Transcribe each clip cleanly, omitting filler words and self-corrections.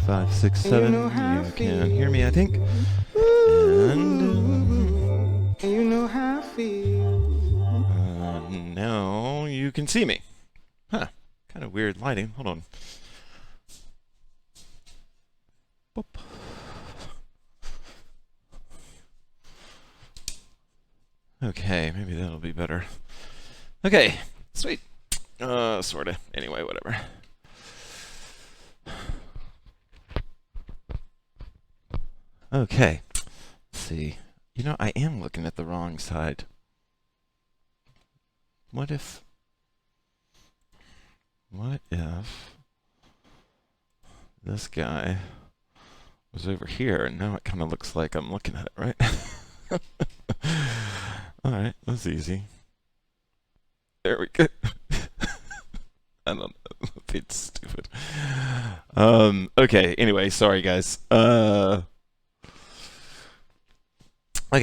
5, 6, 7. You can hear me, I think. And you know how I feel. now you can see me. Huh. Kind of weird lighting. Hold on. Boop. Okay, maybe that'll be better. Okay, sweet. Sorta. Anyway, whatever. Okay. Let's see. You know, I am looking at the wrong side. What if this guy was over here, and now it kind of looks like I'm looking at it, right? Alright, that's easy. There we go. I don't know. It's stupid. Okay, anyway, sorry guys. Okay,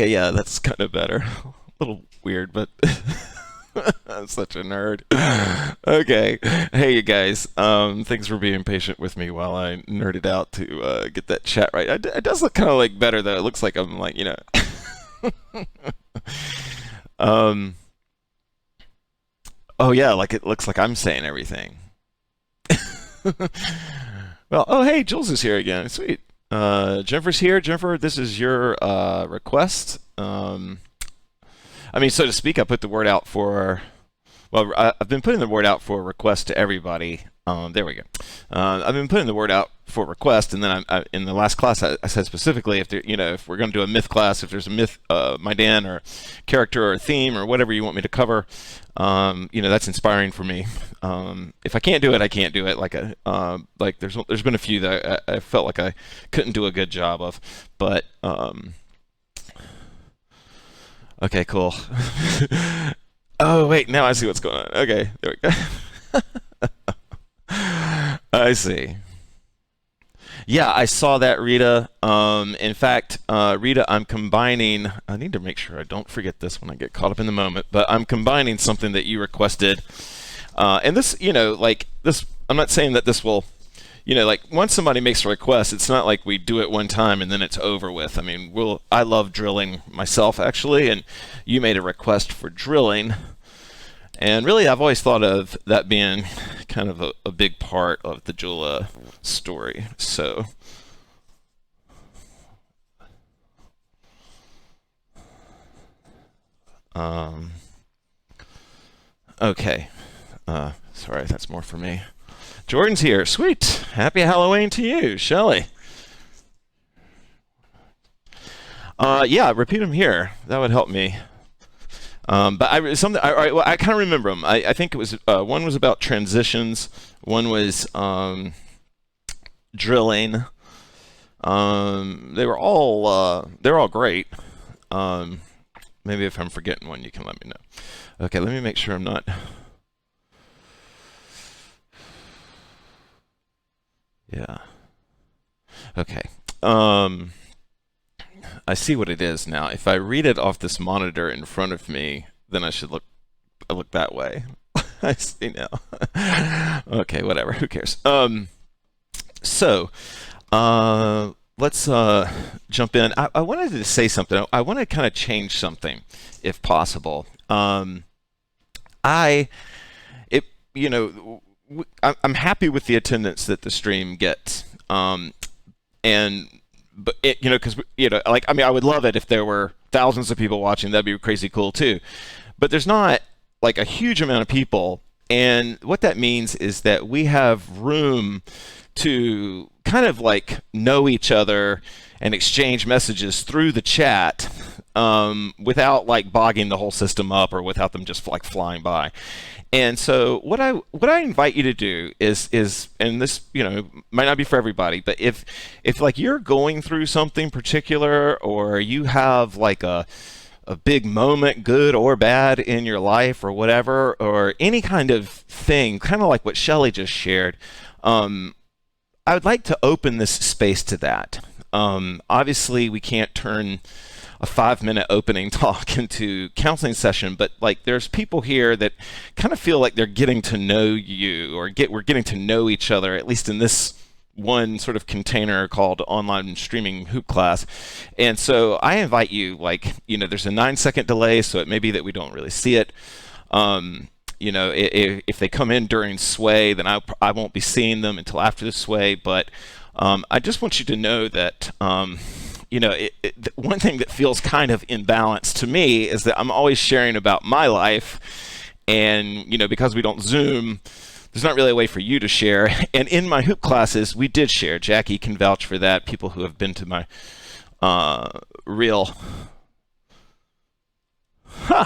yeah, that's kind of better. A little weird, but I'm such a nerd. Okay. Hey, you guys. Thanks for being patient with me while I nerded out to get that chat right. It does look kind of like better, though. It looks like I'm like, oh, yeah, like it looks like I'm saying everything. Well, oh, hey, Jules is here again. Sweet. Jennifer's here. Jennifer, this is your request. I mean, so to speak, I put the word out for. Well, I've been putting the word out for request to everybody. There we go. I've been putting the word out for request, and then in the last class, I said specifically if if we're going to do a myth class, if there's a myth, my Dan or character or theme or whatever you want me to cover, that's inspiring for me. If I can't do it, I can't do it. Like there's been a few that I felt like I couldn't do a good job of, but okay, cool. Oh wait, now I see what's going on. Okay, there we go. I see. Yeah, I saw that, Rita. In fact, Rita, I'm combining. I need to make sure I don't forget this when I get caught up in the moment. But I'm combining something that you requested, and this, like this. I'm not saying that this will, like once somebody makes a request, it's not like we do it one time and then it's over with. I mean, I love drilling myself actually, and you made a request for drilling. And really, I've always thought of that being kind of a big part of the Jula story. So, okay. Sorry, that's more for me. Jordan's here. Sweet. Happy Halloween to you, Shelly. Yeah, repeat them here. That would help me. But I kind of remember them. I think it was one was about transitions, one was drilling. They're all great. Maybe if I'm forgetting one, you can let me know. Okay, let me make sure I'm not. Yeah. Okay. I see what it is now. If I read it off this monitor in front of me, then I look that way. I see now. Okay, whatever. Who cares? So, let's jump in. I wanted to say something. I want to kind of change something, if possible. I'm happy with the attendance that the stream gets. But because I would love it if there were thousands of people watching. That'd be crazy cool too. But there's not like a huge amount of people, and what that means is that we have room to kind of like know each other and exchange messages through the chat without like bogging the whole system up or without them just like flying by. And so what I invite you to do is and this might not be for everybody, but if like you're going through something particular, or you have like a big moment, good or bad, in your life or whatever, or any kind of thing, kind of like what Shelley just shared, I would like to open this space to that. Obviously, we can't turn a 5-minute opening talk into counseling session, but like there's people here that kind of feel like they're getting to know you, or we're getting to know each other, at least in this one sort of container called online streaming hoop class. And so I invite you, like, there's a 9 second delay, so it may be that we don't really see it. If they come in during sway, then I won't be seeing them until after the sway. But I just want you to know that, one thing that feels kind of imbalanced to me is that I'm always sharing about my life. And, because we don't Zoom, there's not really a way for you to share. And in my hoop classes, we did share. Jackie can vouch for that. People who have been to my real. Huh.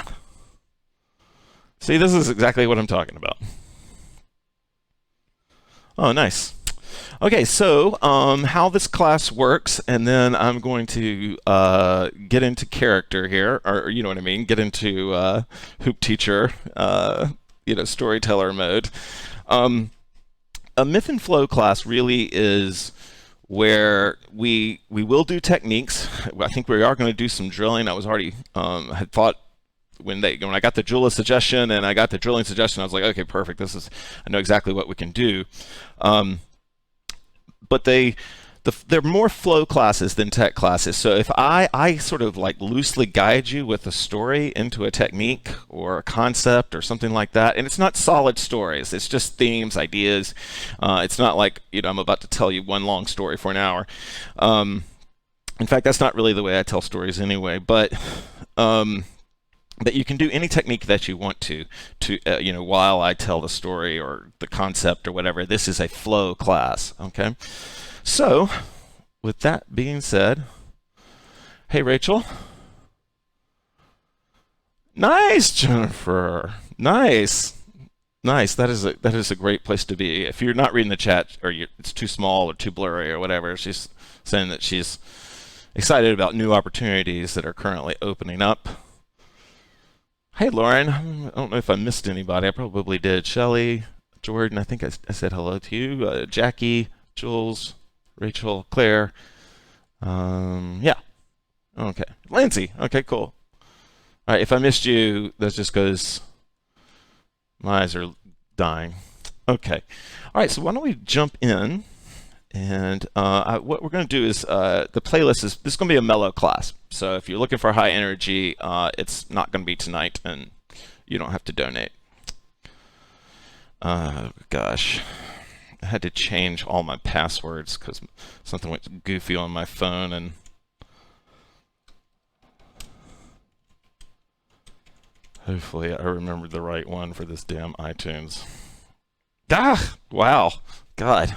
See, this is exactly what I'm talking about. Oh, nice. Okay, so how this class works, and then I'm going to get into character here, or you know what I mean, get into hoop teacher, storyteller mode. A myth and flow class really is where we will do techniques. I think we are going to do some drilling. I was already had thought when I got the Julia suggestion and I got the drilling suggestion, I was like, okay, perfect. I know exactly what we can do. But they're more flow classes than tech classes. So if I sort of like loosely guide you with a story into a technique or a concept or something like that, and it's not solid stories, it's just themes, ideas. It's not like, I'm about to tell you one long story for an hour. In fact, that's not really the way I tell stories anyway, but you can do any technique that you want to while I tell the story or the concept or whatever. This is a flow class, okay? So, with that being said, hey, Rachel. Nice, Jennifer. Nice. Nice. That is a great place to be. If you're not reading the chat, or it's too small or too blurry or whatever, she's saying that she's excited about new opportunities that are currently opening up. Hey, Lauren. I don't know if I missed anybody. I probably did. Shelly, Jordan, I think I said hello to you. Jackie, Jules, Rachel, Claire. Yeah. Okay. Lindsay. Okay, cool. All right, if I missed you, that's just because my eyes are dying. Okay. All right, so why don't we jump in? And what we're going to do is the playlist this is going to be a mellow class. So if you're looking for high energy, it's not going to be tonight, and you don't have to donate. Gosh, I had to change all my passwords because something went goofy on my phone, and hopefully I remembered the right one for this damn iTunes. Ah, wow, God.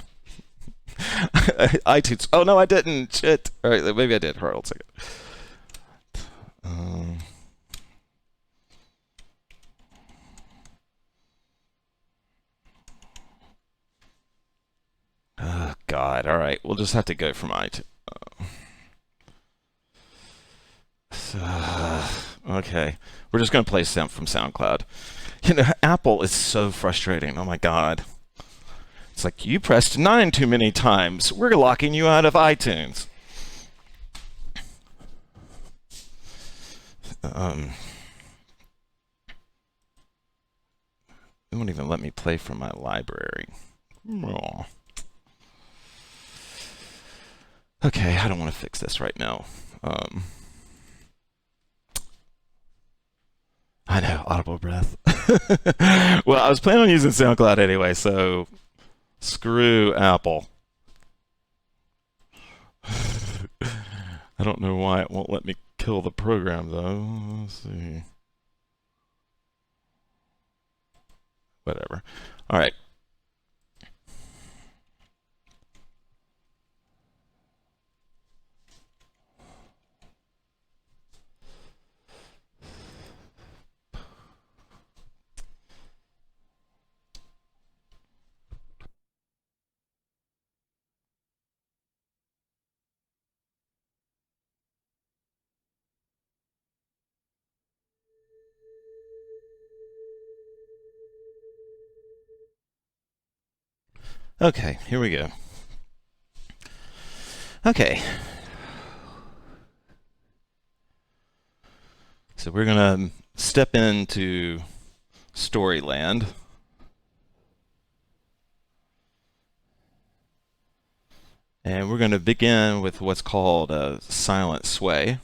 iTunes. Oh no, I didn't. Shit. All right, maybe I did. Hold on a second. Oh God. All right, we'll just have to go from iTunes. Okay, we're just gonna play some from SoundCloud. Apple is so frustrating. Oh my God. It's like, you pressed 9 too many times. We're locking you out of iTunes. It won't even let me play from my library. Oh. Okay, I don't want to fix this right now. I know, audible breath. Well, I was planning on using SoundCloud anyway, so screw Apple. I don't know why it won't let me kill the program, though. Let's see. Whatever. All right. Okay, here we go. Okay. So we're going to step into Storyland. And we're going to begin with what's called a silent sway.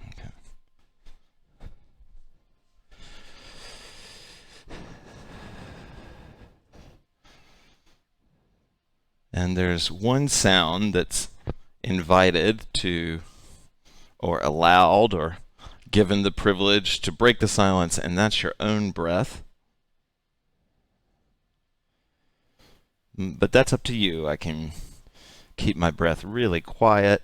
Okay. And there's one sound that's invited to, or allowed, or given the privilege to break the silence, and that's your own breath. But that's up to you. I can keep my breath really quiet.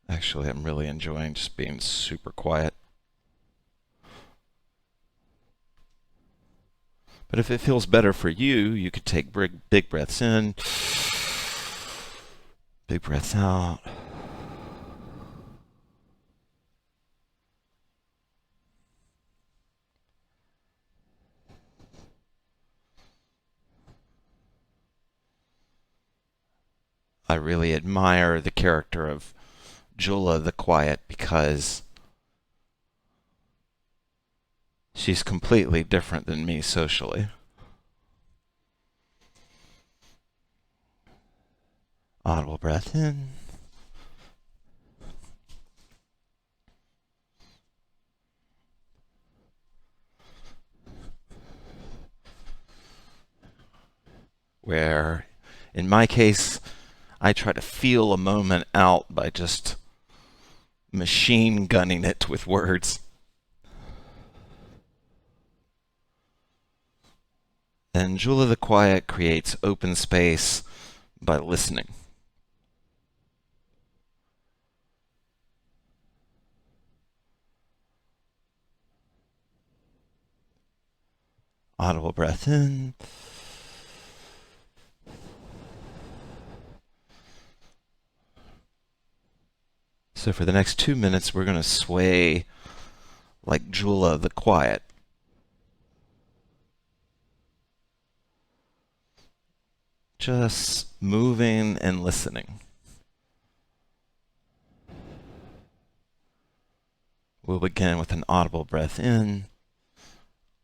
Actually, I'm really enjoying just being super quiet. But if it feels better for you, you could take big breaths in, big breaths out. I really admire the character of Jula the Quiet because she's completely different than me socially. Audible breath in. Where, in my case, I try to feel a moment out by just machine gunning it with words. And Jula the Quiet creates open space by listening. Audible breath in. So for the next 2 minutes, we're going to sway like Jula the Quiet. Just moving and listening. We'll begin with an audible breath in,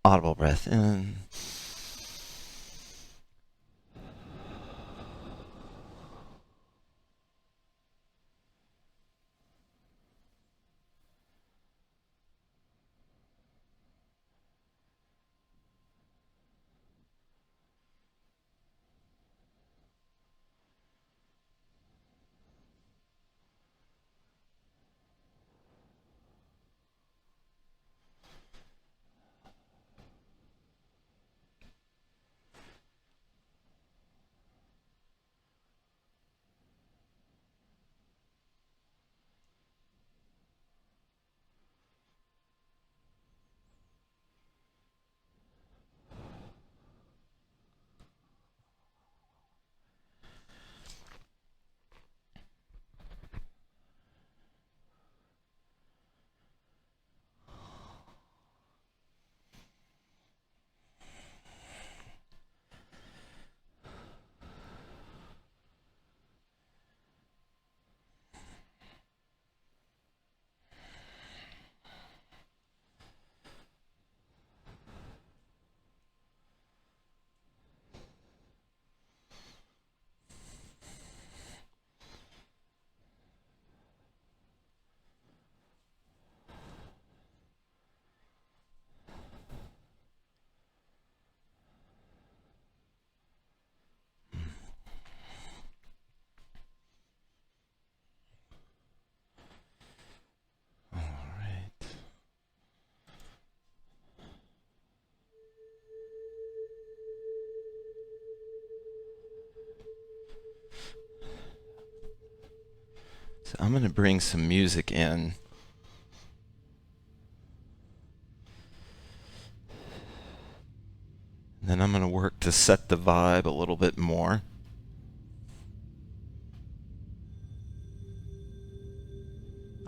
audible breath in. All right. So I'm going to bring some music in. And then I'm going to work to set the vibe a little bit more.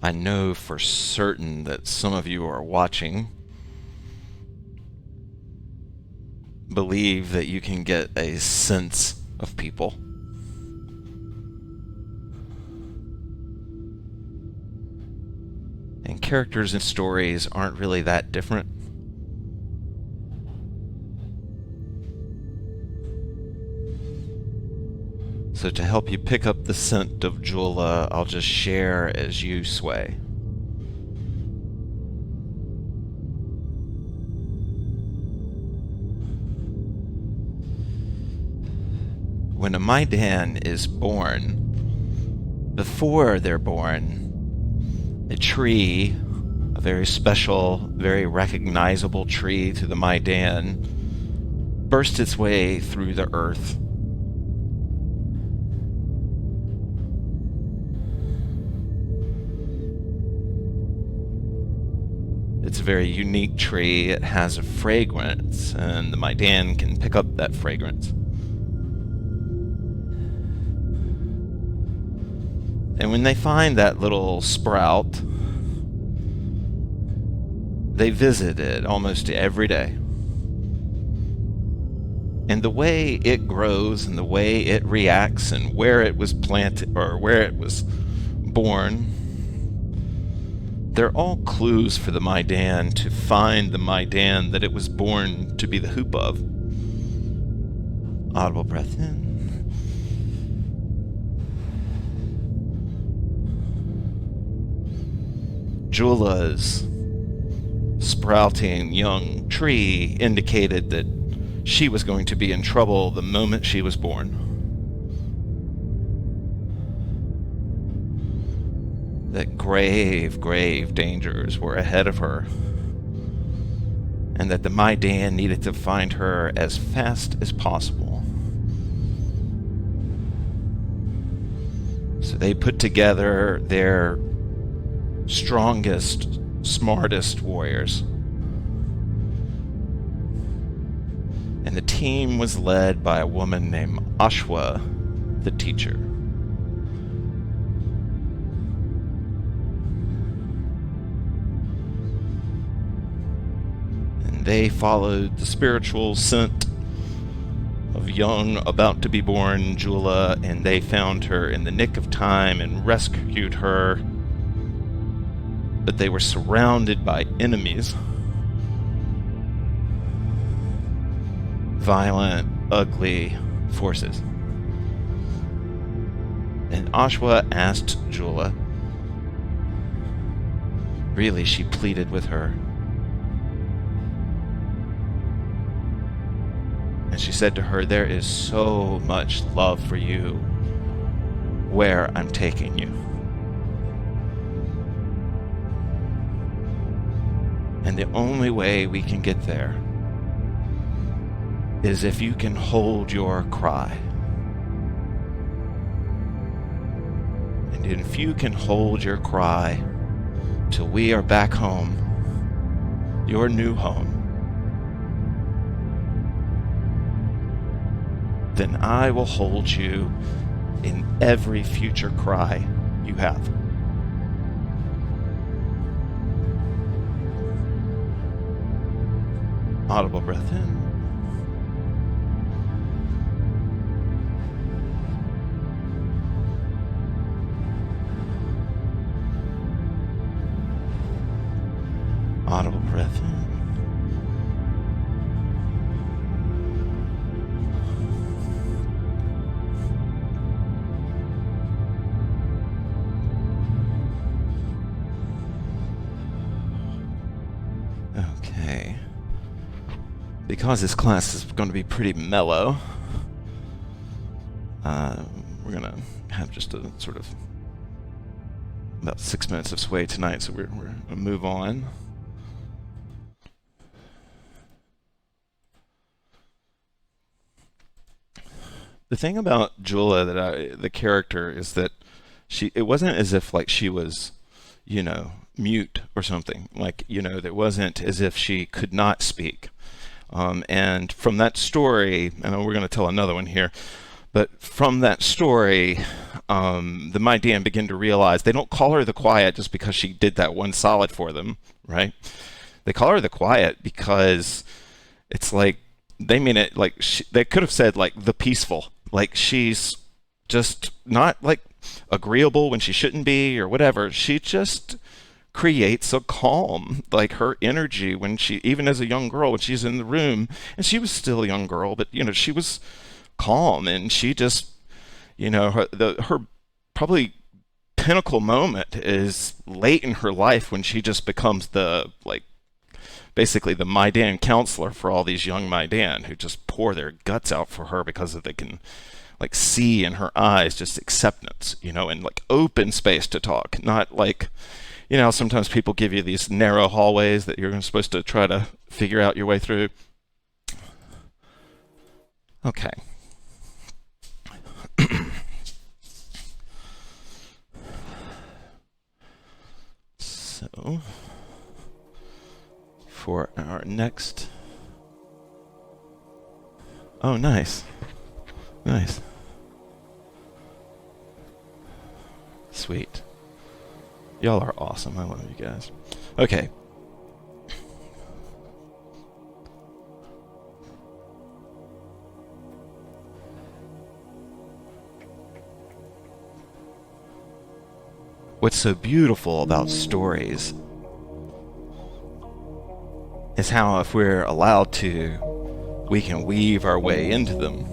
I know for certain that some of you are watching. believe that you can get a sense of people. And characters in stories aren't really that different. So to help you pick up the scent of Jula, I'll just share as you sway. When a Maidan is born, before they're born, a tree, a very special, very recognizable tree to the Maidan, burst its way through the earth. It's a very unique tree. It has a fragrance, and the Maidan can pick up that fragrance. And when they find that little sprout, they visit it almost every day. And the way it grows and the way it reacts and where it was planted or where it was born, they're all clues for the Maidan to find the Maidan that it was born to be the hoop of. Audible breath in. Jula's sprouting young tree indicated that she was going to be in trouble the moment she was born. That grave, grave dangers were ahead of her, and that the Maidan needed to find her as fast as possible. So they put together their strongest, smartest warriors. And the team was led by a woman named Ashwa, the teacher. And they followed the spiritual scent of young, about to be born Jula, and they found her in the nick of time and rescued her. But they were surrounded by enemies. Violent, ugly forces. And Ashwa asked Jula, really, she pleaded with her. And she said to her, there is so much love for you where I'm taking you. And the only way we can get there is if you can hold your cry. And if you can hold your cry till we are back home, your new home, then I will hold you in every future cry you have. Audible breath in. Audible breath in. Okay. Because this class is going to be pretty mellow, we're going to have just a sort of about 6 minutes of sway tonight, so we're going to move on. The thing about Jula, the character, is that it wasn't as if like she was, mute or something. Like, it wasn't as if she could not speak. And from that story, I know we're going to tell another one here, but from that story, the Maidan begin to realize they don't call her the Quiet just because she did that one solid for them, right? They call her the Quiet because it's like they mean it like they could have said like the peaceful. Like she's just not like agreeable when she shouldn't be or whatever. She just creates a calm, like her energy when she, even as a young girl, when she's in the room, and she was still a young girl, but she was calm, and she just, her probably pinnacle moment is late in her life when she just becomes the like basically the Maidan counselor for all these young Maidan who just pour their guts out for her because they can like see in her eyes just acceptance, and like open space to talk, not like, sometimes people give you these narrow hallways that you're supposed to try to figure out your way through. Okay. So, for our next... Oh, nice. Nice. Sweet. Y'all are awesome. I love you guys. Okay. What's so beautiful about stories is how, if we're allowed to, we can weave our way into them.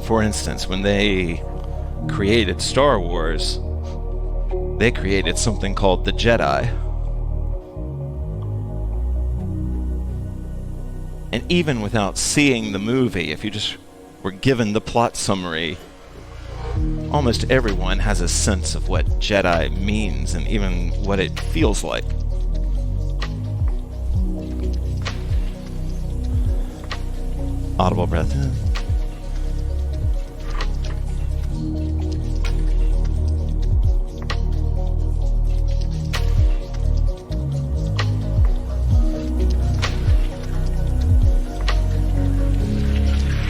For instance, when they created Star Wars, they created something called the Jedi. And even without seeing the movie, if you just were given the plot summary, almost everyone has a sense of what Jedi means and even what it feels like. Audible breath in.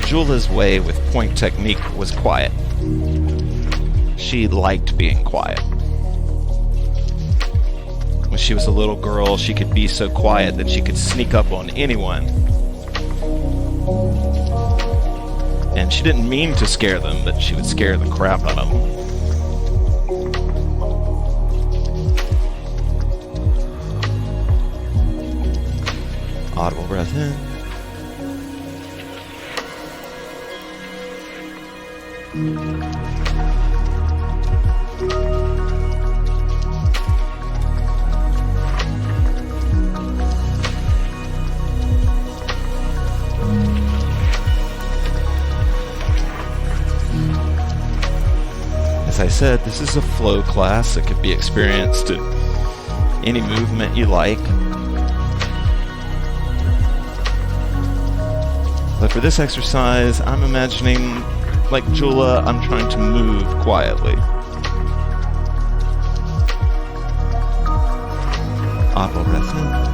Jula's way with point technique was quiet. She liked being quiet. When she was a little girl, she could be so quiet that she could sneak up on anyone. And she didn't mean to scare them, but she would scare the crap out of them. Audible breath in. As I said, this is a flow class that could be experienced at any movement you like. But for this exercise, I'm imagining, like Jula, I'm trying to move quietly. Audible breath in.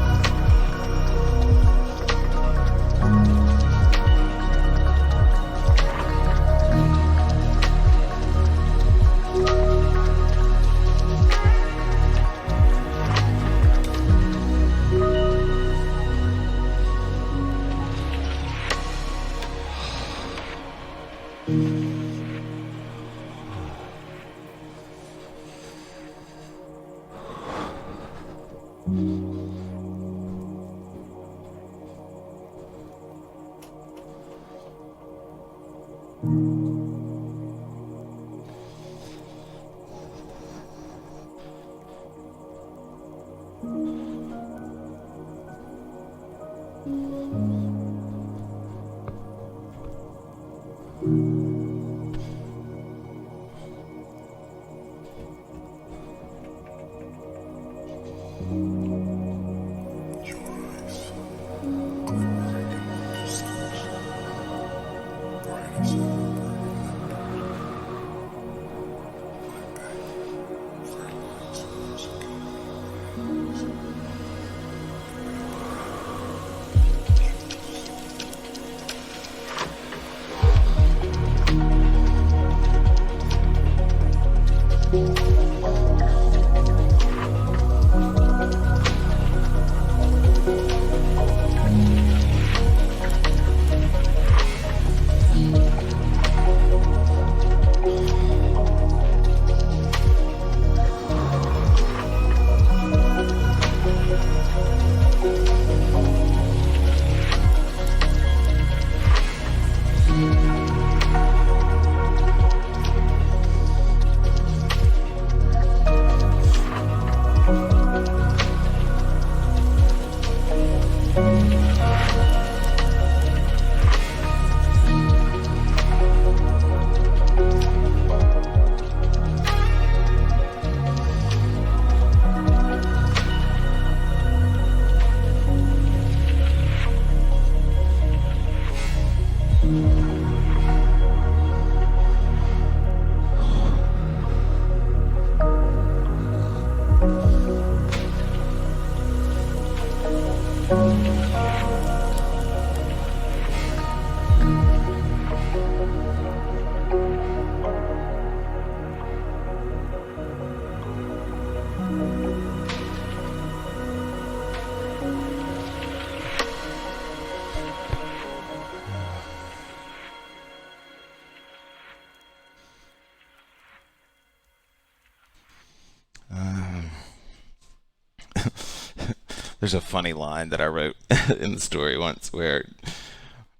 There's a funny line that I wrote in the story once where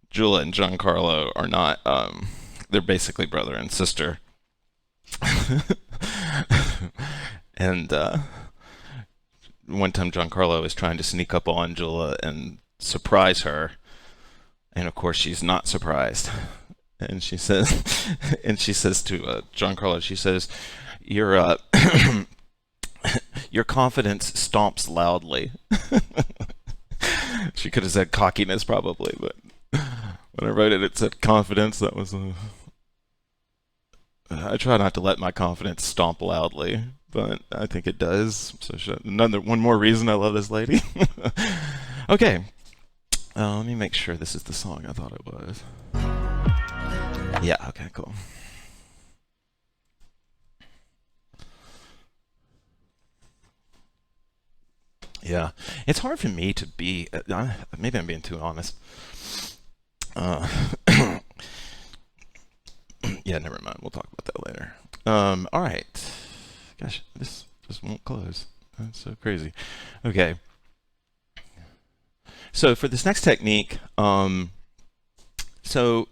Jula and Giancarlo are not, they're basically brother and sister. And one time Giancarlo is trying to sneak up on Jula and surprise her. And of course she's not surprised. And she says, to Giancarlo, she says, your confidence stomps loudly. She could have said cockiness probably, but when I wrote it, it said confidence. That was I try not to let my confidence stomp loudly, but I think it does. So one more reason I love this lady. Okay, let me make sure this is the song I thought it was. Yeah. Okay. Cool. Yeah, it's hard for me to be. Maybe I'm being too honest. Yeah, never mind. We'll talk about that later. All right. Gosh, this just won't close. That's so crazy. Okay. So for this next technique, so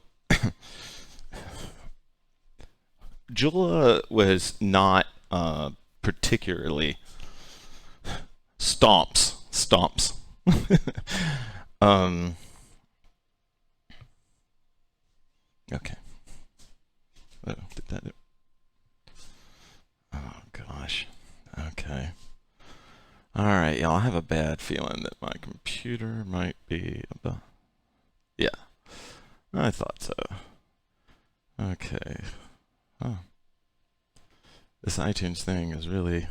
Jula was not particularly stomps. Okay. Oh, did that? Oh gosh. Okay. All right, y'all. I have a bad feeling that my computer might be about. Yeah, I thought so. Okay. Oh. This iTunes thing is really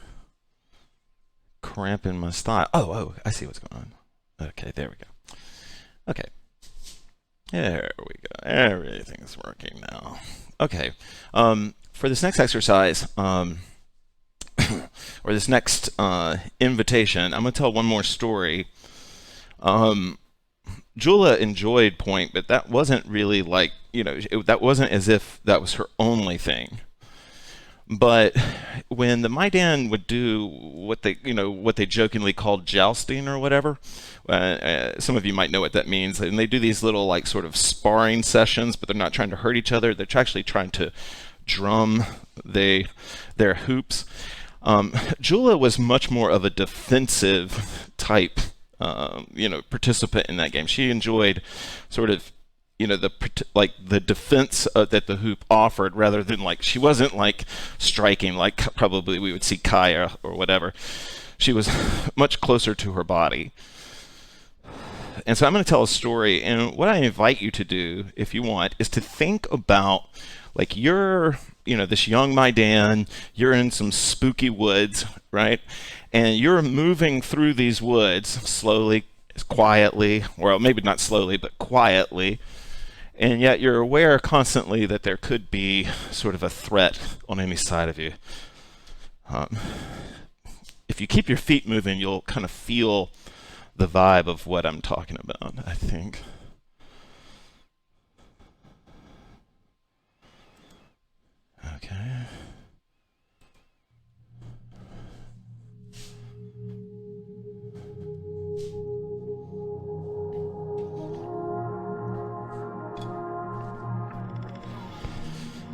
cramping my style. Oh, I see what's going on. Okay, there we go. Okay. There we go. Everything's working now. Okay. For this next exercise, or this next invitation, I'm going to tell one more story. Jula enjoyed point, but that wasn't really like, that wasn't as if that was her only thing. But when the Maidan would do what they jokingly called jousting or whatever, some of you might know what that means, and they do these little like sort of sparring sessions, but they're not trying to hurt each other. They're actually trying to drum their hoops. Jula was much more of a defensive type, participant in that game. She enjoyed sort of the defense that the hoop offered, rather than like, she wasn't like striking like probably we would see Kaya or whatever. She was much closer to her body. And so I'm going to tell a story, and what I invite you to do, if you want, is to think about like you're this young Maidan, you're in some spooky woods, right? And you're moving through these woods slowly, quietly, or maybe not slowly, but quietly. And yet you're aware constantly that there could be sort of a threat on any side of you. If you keep your feet moving, you'll kind of feel the vibe of what I'm talking about, I think. Okay.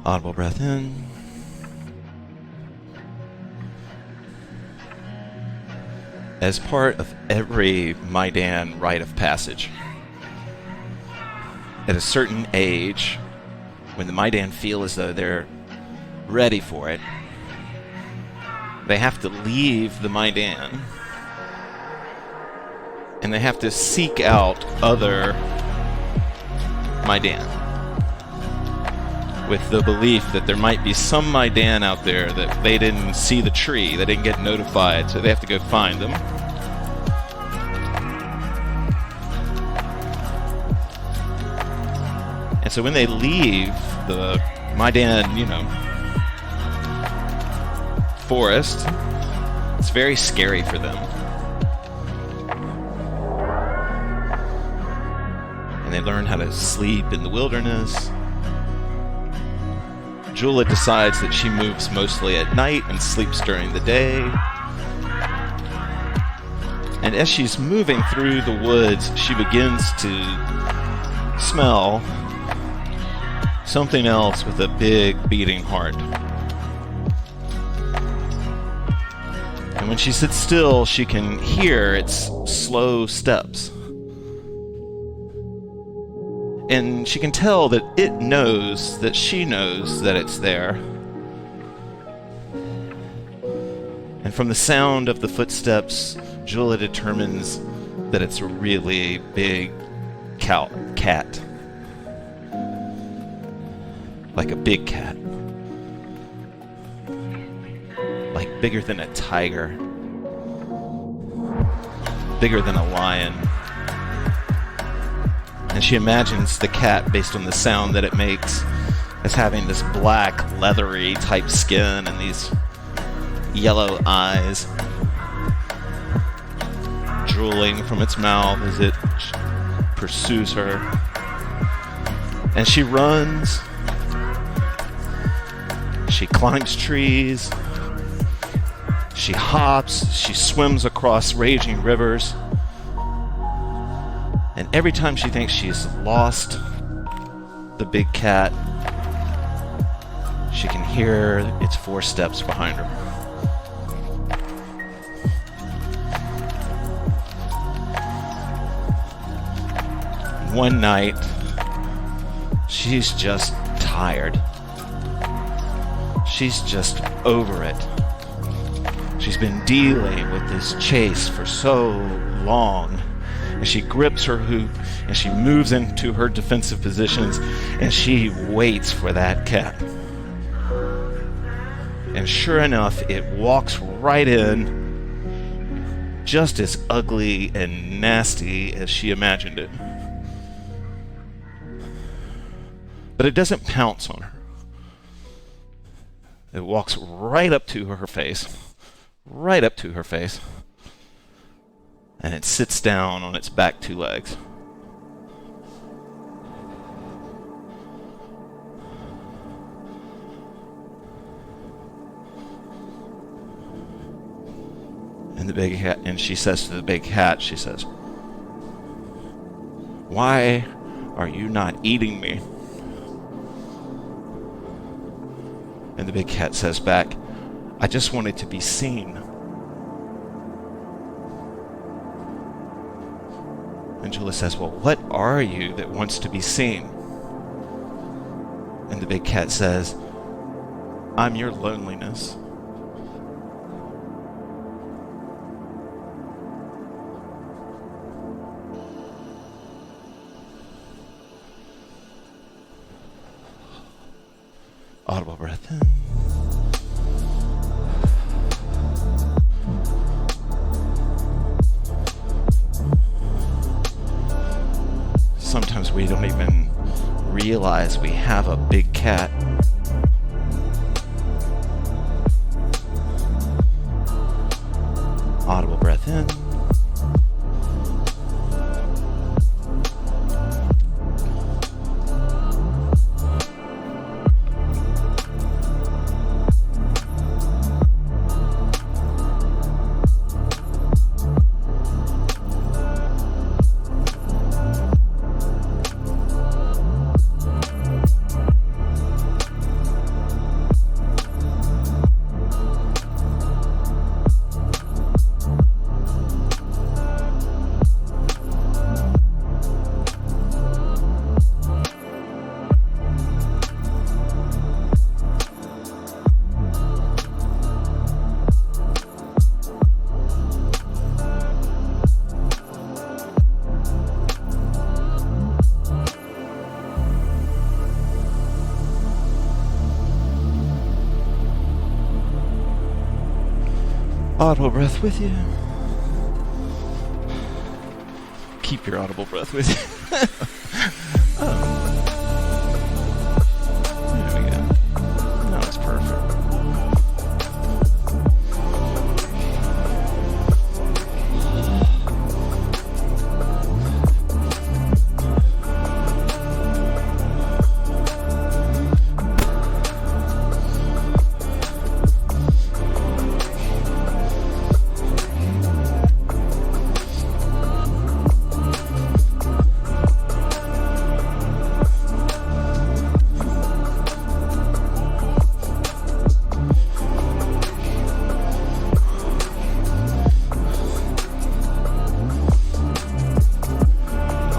Audible breath in. As part of every Maidan rite of passage, at a certain age, when the Maidan feel as though they're ready for it, they have to leave the Maidan, and they have to seek out other Maidan, with the belief that there might be some Maidan out there that they didn't see the tree, they didn't get notified, so they have to go find them. And so when they leave the Maidan, forest, it's very scary for them. And they learn how to sleep in the wilderness. Jula decides that she moves mostly at night and sleeps during the day. And as she's moving through the woods, she begins to smell something else with a big beating heart. And when she sits still, she can hear its slow steps. And she can tell that it knows that she knows that it's there. And from the sound of the footsteps, Jula determines that it's a really big cat. Like a big cat. Like bigger than a tiger. Bigger than a lion. And she imagines the cat, based on the sound that it makes, as having this black, leathery type skin and these yellow eyes drooling from its mouth as it pursues her. And she runs. She climbs trees. She hops. She swims across raging rivers. And every time she thinks she's lost the big cat, she can hear its footsteps behind her. One night, she's just tired. She's just over it. She's been dealing with this chase for so long. And she grips her hoop, and she moves into her defensive positions, and she waits for that cat. And sure enough, it walks right in, just as ugly and nasty as she imagined it. But it doesn't pounce on her. It walks right up to her face, and it sits down on its back two legs. And the big cat, and she says to the big cat, she says, "Why are you not eating me?" And the big cat says back, "I just wanted to be seen." And Jula says, "Well, what are you that wants to be seen?" And the big cat says, "I'm your loneliness." Audible breath in. Sometimes we don't even realize we have a big cat. Audible breath in. Audible breath with you. Keep your audible breath with you.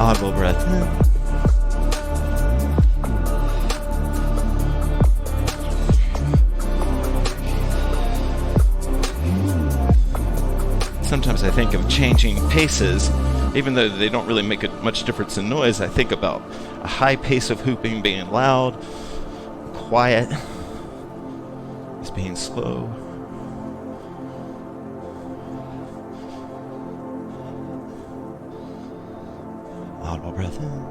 Audible breath in. Sometimes I think of changing paces, even though they don't really make much difference in noise. I think about a high pace of hooping being loud, quiet as being slow. Audible breath in.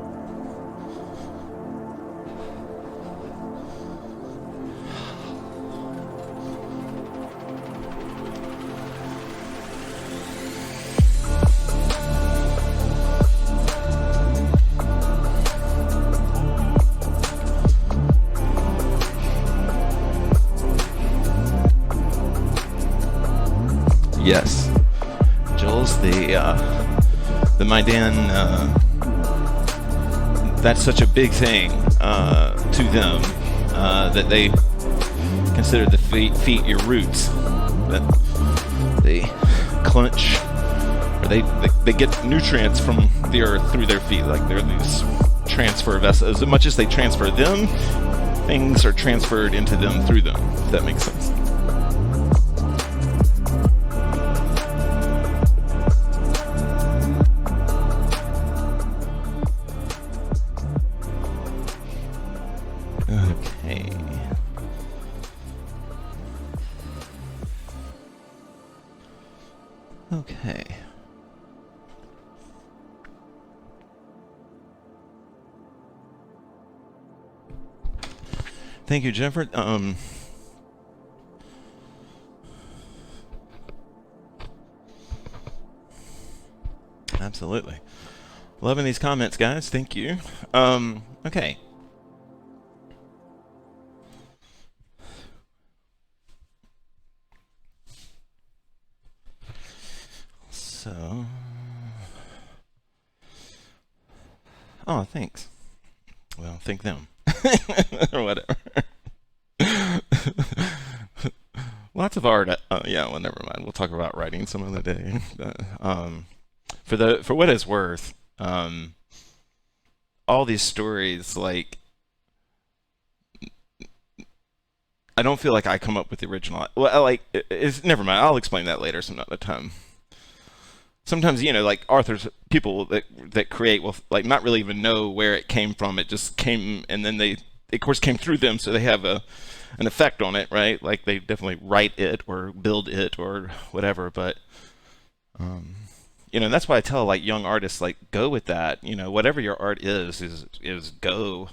Yes, Jules, the Maidan, that's such a big thing to them that they consider the feet your roots. That they clench, or they get nutrients from the earth through their feet. Like they're these transfer vessels. As much as they transfer them, things are transferred into them through them. If that makes sense. Okay. Okay. Thank you, Jennifer. Absolutely. Loving these comments, guys. Thank you. Okay. So, oh, thanks. Well, thank them. Or whatever. Lots of art. Yeah, well, never mind. We'll talk about writing some other day. For what it's worth, all these stories, like, I don't feel like I come up with the original. Well, like, never mind. I'll explain that later some other time. Sometimes, like authors, people that create will like not really even know where it came from. It just came, and then they, of course, came through them, so they have an effect on it, right? Like they definitely write it or build it or whatever. But and that's why I tell like young artists, like, go with that. Whatever your art is go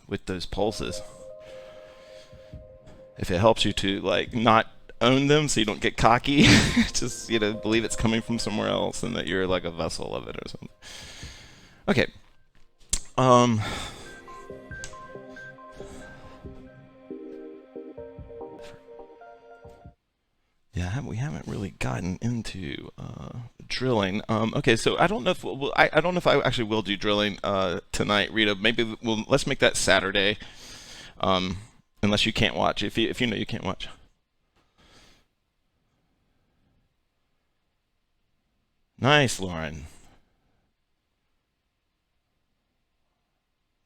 with those pulses. If it helps you to like not own them so you don't get cocky, just believe it's coming from somewhere else and that you're like a vessel of it or something. Okay. Yeah, we haven't really gotten into drilling. Okay, so I don't know if I don't know if I actually will do drilling tonight, Rita. Maybe let's make that Saturday. Unless you can't watch, if you know you can't watch. Nice, Lauren.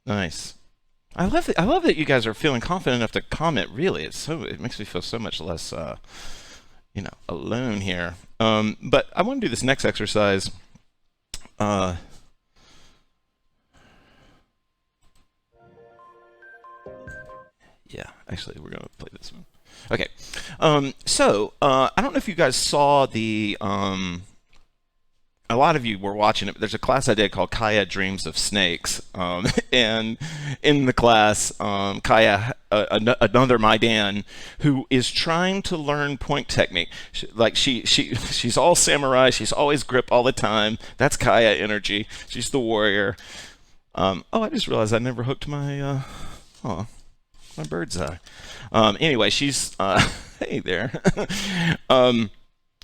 Nice. I love that you guys are feeling confident enough to comment. Really, it makes me feel so much less, alone here. But I want to do this next exercise. Yeah, actually, we're gonna play this one. Okay. So I don't know if you guys saw the. A lot of you were watching it, but there's a class I did called Kaya Dreams of Snakes. And in the class, Kaya, another Maidan, who is trying to learn point technique. She's all samurai. She's always grip all the time. That's Kaya energy. She's the warrior. I just realized I never hooked my my bird's eye. Anyway, she's hey there.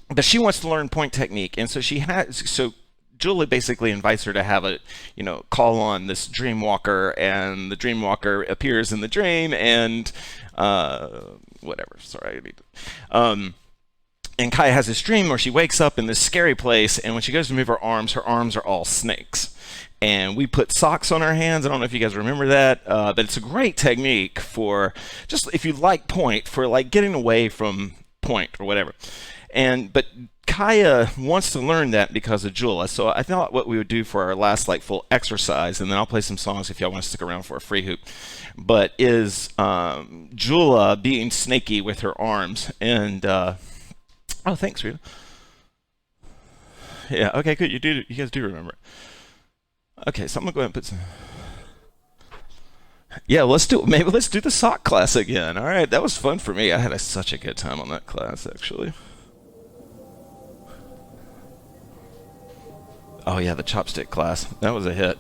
But she wants to learn point technique, and so Julie basically invites her to have call on this dream walker, and the dream walker appears in the dream, and whatever. Sorry, I need to. And Kaya has this dream where she wakes up in this scary place, and when she goes to move her arms are all snakes. and we put socks on our hands. I don't know if you guys remember that, but it's a great technique for just if you like point, for like getting away from point or whatever. But Kaya wants to learn that because of Jula. So I thought what we would do for our last like full exercise, and then I'll play some songs if y'all want to stick around for a free hoop, but is Jula being snaky with her arms. And oh, thanks, Rita. Yeah, okay, good. You guys do remember it. Okay, so I'm gonna go ahead and put some. Yeah, let's do the sock class again. All right, that was fun for me. I had such a good time on that class, actually. Oh yeah, the chopstick class. That was a hit.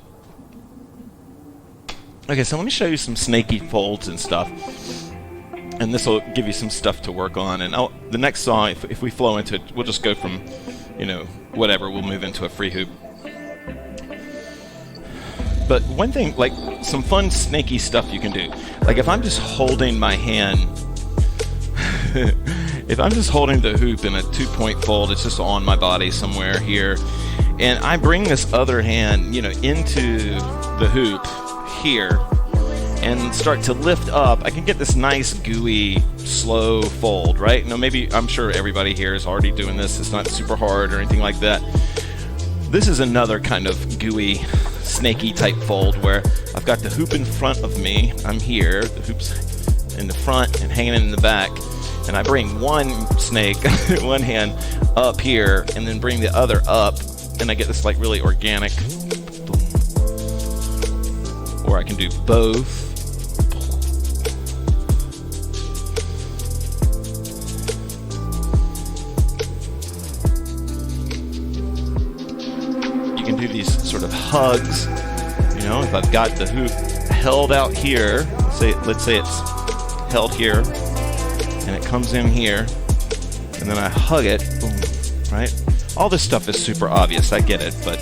Okay, so let me show you some snaky folds and stuff. And this will give you some stuff to work on. And the next song, if we flow into it, we'll just go from, whatever. We'll move into a free hoop. But one thing, like some fun snaky stuff you can do. Like if I'm just holding my hand, if I'm just holding the hoop in a 2-point fold, it's just on my body somewhere here. And I bring this other hand, into the hoop here and start to lift up. I can get this nice gooey, slow fold, right? Maybe I'm sure everybody here is already doing this. It's not super hard or anything like that. This is another kind of gooey, snaky type fold where I've got the hoop in front of me. I'm here, the hoop's in the front and hanging in the back. And I bring one snake, one hand up here, and then bring the other up. And I get this like really organic. Or I can do both. You can do these sort of hugs. If I've got the hoop held out here, let's say it's held here, and it comes in here, and then I hug it, boom, right? All this stuff is super obvious, I get it, but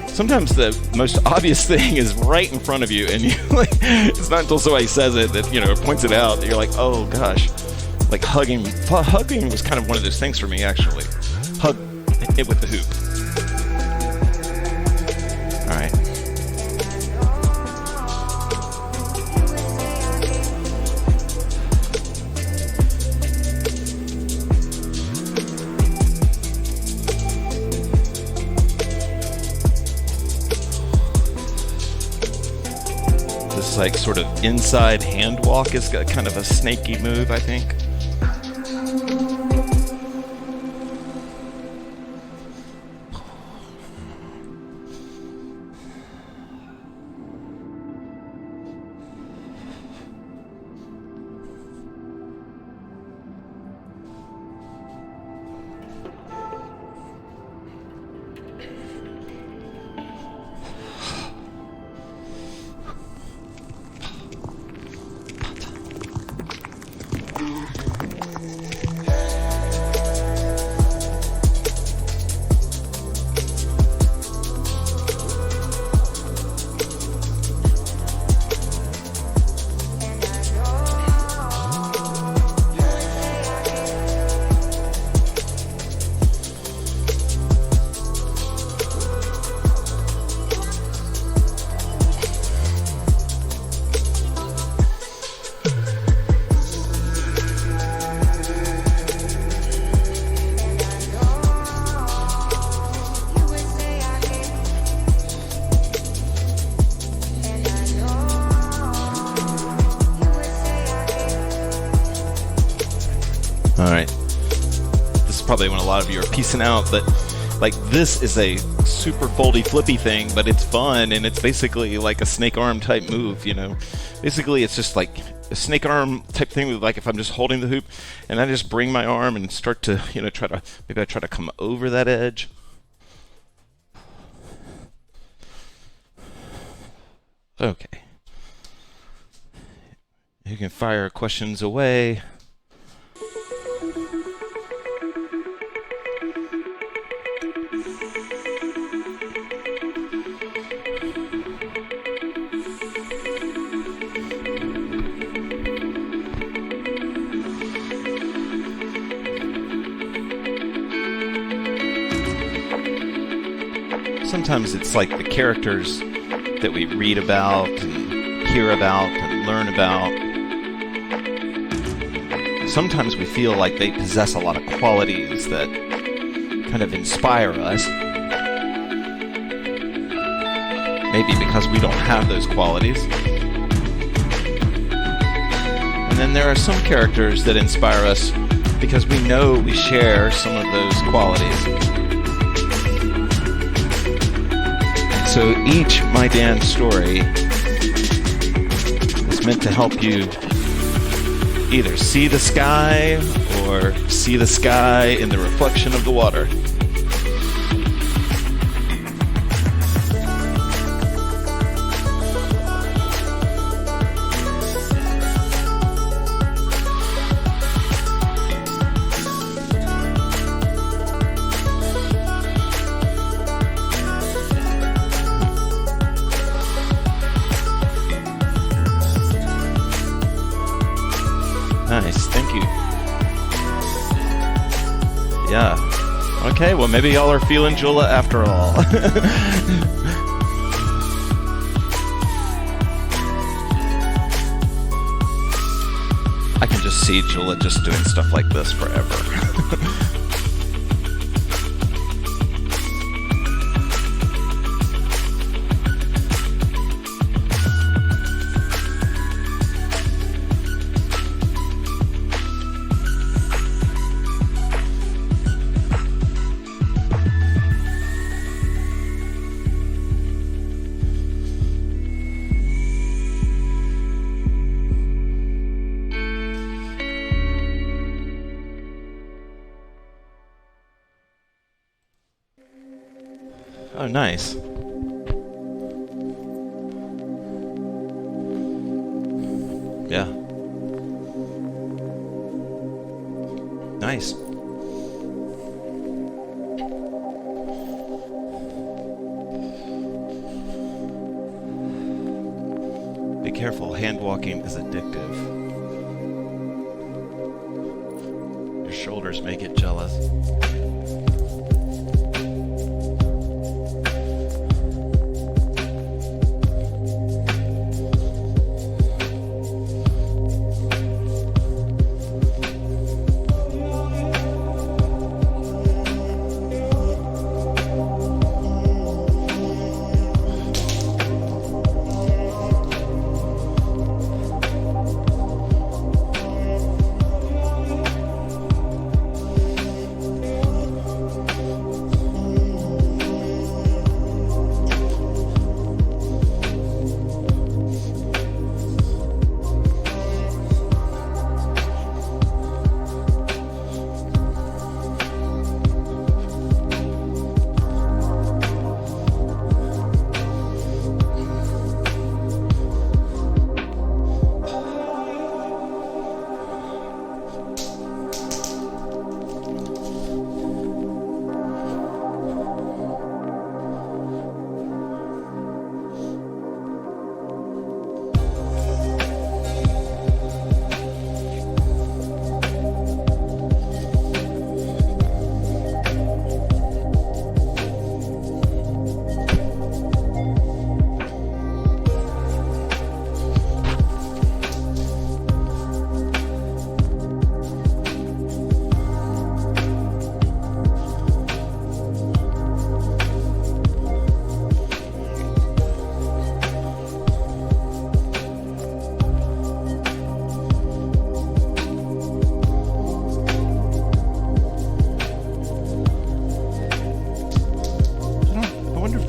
sometimes the most obvious thing is right in front of you, and it's not until somebody says it that, points it out, that you're like, oh gosh. Like hugging was kind of one of those things for me, actually. Hug it with the hoop. All right. Like sort of inside hand walk is kind of a snaky move, I think. All right. This is probably when a lot of you are piecing out, but like this is a super foldy flippy thing, but it's fun and it's basically like a snake arm type move, Basically it's just like a snake arm type thing with like if I'm just holding the hoop and I just bring my arm and start to, maybe I try to come over that edge. Okay. You can fire questions away. sometimes it's like the characters that we read about and hear about and learn about. Sometimes we feel like they possess a lot of qualities that kind of inspire us. Maybe because we don't have those qualities. And then there are some characters that inspire us because we know we share some of those qualities. So each My Dan story is meant to help you either see the sky or see the sky in the reflection of the water. Nice, thank you. Yeah. Okay, well maybe y'all are feeling Jula after all. I can just see Jula just doing stuff like this forever. Oh, nice. Yeah. Nice. Be careful, hand walking is addictive. Your shoulders may get jealous.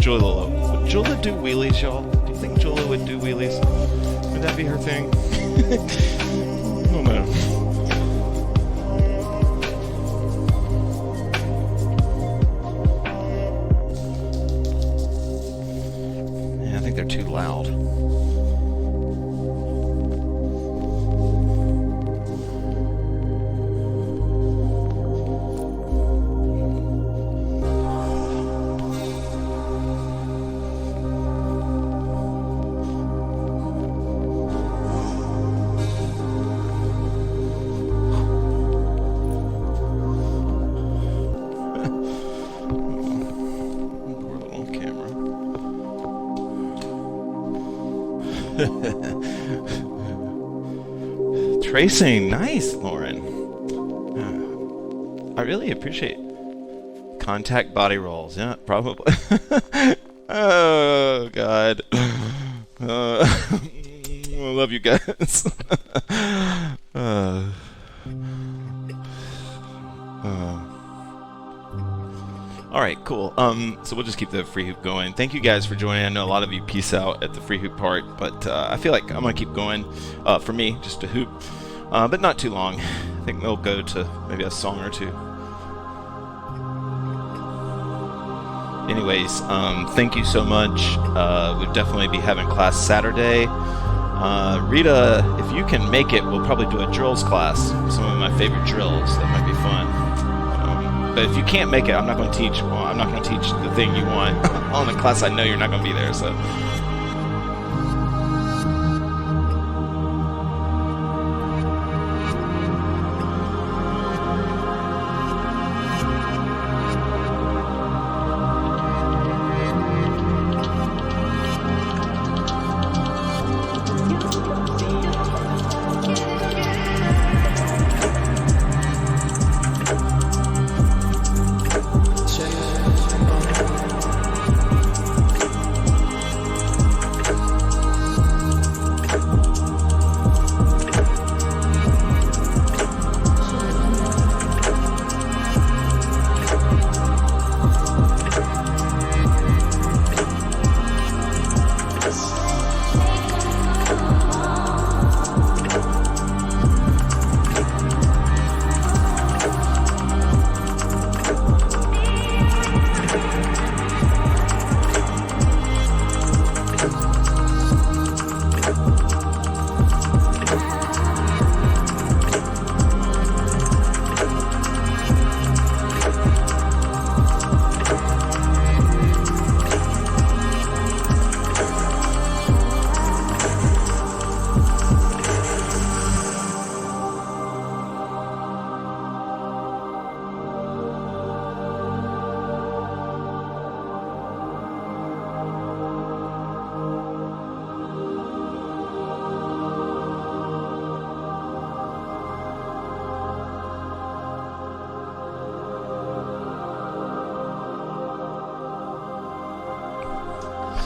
Would Jula do wheelies, y'all? Do you think Jula would do wheelies? Would that be her thing? I don't know. Yeah, I think they're too loud. Poor little camera. Tracing, nice, Lauren. I really appreciate contact body rolls. Yeah, probably. Oh God. I love you guys. uh, all right, cool. So we'll just keep the free hoop going. Thank you guys for joining. I know a lot of you peace out at the free hoop part, but I feel like I'm gonna keep going. For me, just a hoop, but not too long. I think we'll go to maybe a song or two. Anyways, thank you so much. We'll definitely be having class Saturday. Rita, if you can make it, we'll probably do a drills class. Some of my favorite drills. That might be fun. But if you can't make it, I'm not going to teach. Well, I'm not going to teach the thing you want on the class. I know you're not going to be there, so.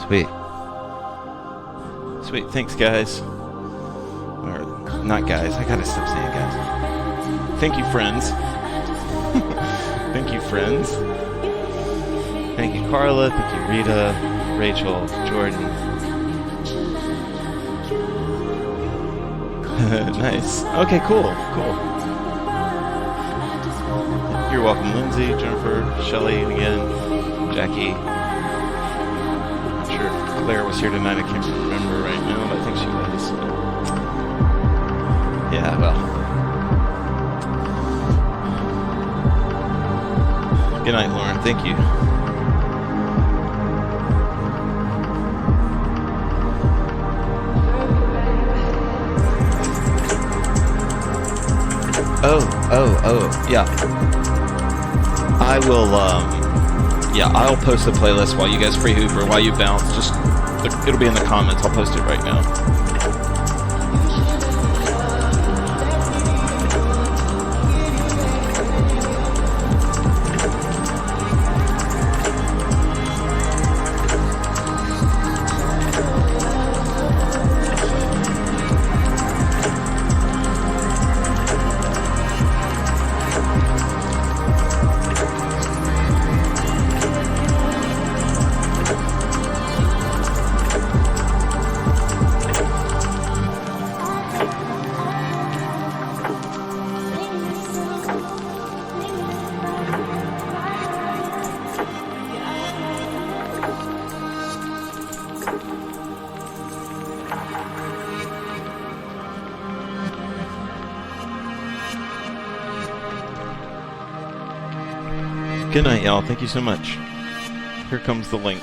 Sweet. Sweet, thanks guys. Or, not guys, I gotta stop saying guys. Thank you, friends. Thank you, friends. Thank you, Carla. Thank you, Rita, Rachel, Jordan. Nice. Okay, cool. You're welcome, Lindsay, Jennifer, Shelley again, Jackie. Claire was here tonight. I can't remember right now, but I think she was. So. Yeah, well. Good night, Lauren. Thank you. Oh, yeah. I will, I'll post the playlist while you guys free hoop or while you bounce. Just, it'll be in the comments. I'll post it right now. Good night, y'all. Thank you so much. Here comes the link.